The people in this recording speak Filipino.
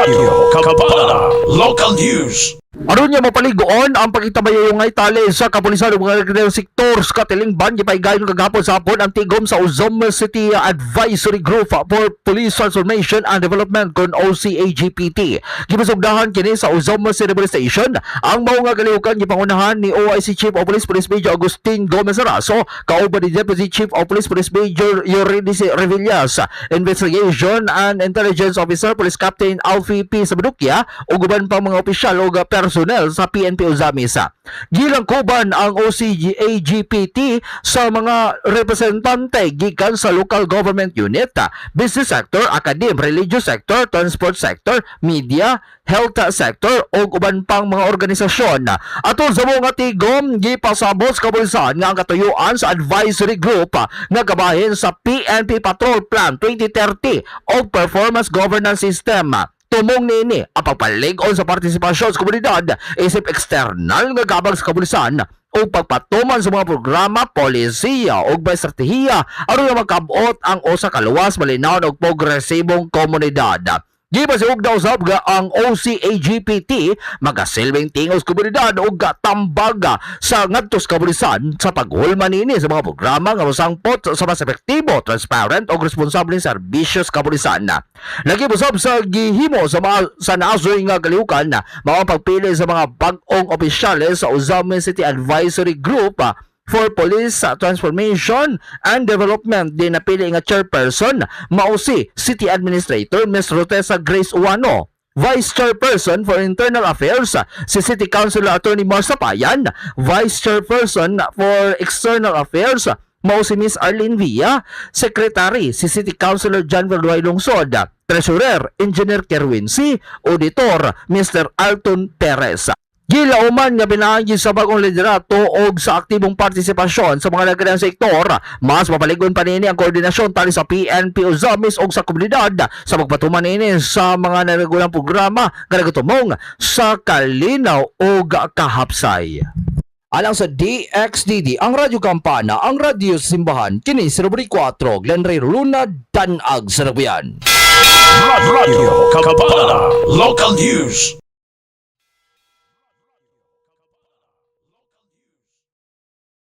Radio Kapala Local News. Aron niya mapaligoon ang pagitabayo ngay tali sa kapulisan ng mga sektor sa Katilingban gipaygayon kagapon sa hapon ang tigom sa Ozoma City Advisory Group for Police Transformation and Development kon OCAGPT. Gipasugdahan kini sa Ozoma City Police Station ang mao nga kalihukan gipangunahan ni OIC Chief of Police Police Major Agustin Gomez Araso kauban ni Deputy Chief of Police Police Major Eurydice Revillas, Investigation and Intelligence Officer Police Captain Alfie P. Sabadukya ug uban pang mga opisyal ug personnel sa PNP Uzamisa. Gilangkuban ang OCAGPT sa mga representante gikan sa local government unit, business sector, academe, religious sector, transport sector, media, health sector ug uban pang mga organisasyon. Atol sa mga tigom gipasabot sa kapulisan nga ang katuyuan sa advisory group nga gabahin sa PNP Patrol Plan 2030 ug Performance Governance System. Tumong nini ang pagpalig-on sa partisipasyon sa komunidad isip eksternal nga gabag sa kapulisan o pagpatuman sa mga programa, polisiya o estratehiya aron makabot ang usa ka luwas, malinaw ug progresibong komunidad. Gipasiug daw usab ang OCAGPT magasilbing tingos komunidad ug tambag sa ngadtos kapulisan sa paghulman nini sa mga programa nga mosangpot sa mas epektibo, transparent ug responsableng serbisyos kapulisan. Lagi usab sa gihimo sa mga sa naasoy nga kalihukan mao pagpili sa mga bag-ong opisyales sa Ozama City Advisory Group for Police Transformation and Development. Din napili nga chairperson mao si City Administrator Ms. Rotesa Grace Uwano, Vice Chairperson for Internal Affairs si City Councilor Attorney Mar Sapayan, Vice Chairperson for External Affairs mao si Ms. Arlene Villa, Secretary si City Councilor John Verduay Lungsod, Treasurer Engineer Kerwin C, Auditor Mr. Alton Perez. Gilauman nga binaagi sa bagong liderato o sa aktibong partisipasyon sa mga nagkanang sektor, mas mapaligon pa nini ang koordinasyon tali sa PNP Uzamis o sa komunidad sa pagpatuman nini sa mga nanagulang programa nga nagatumong sa kalinaw o kahapsay. Alang sa DXDD, ang Radyo Kampana, ang radyo sa simbahan, kini sa Rubrico 4, Glen Ray Luna, Danag, Sarabuyan. Radio Kapala Local News.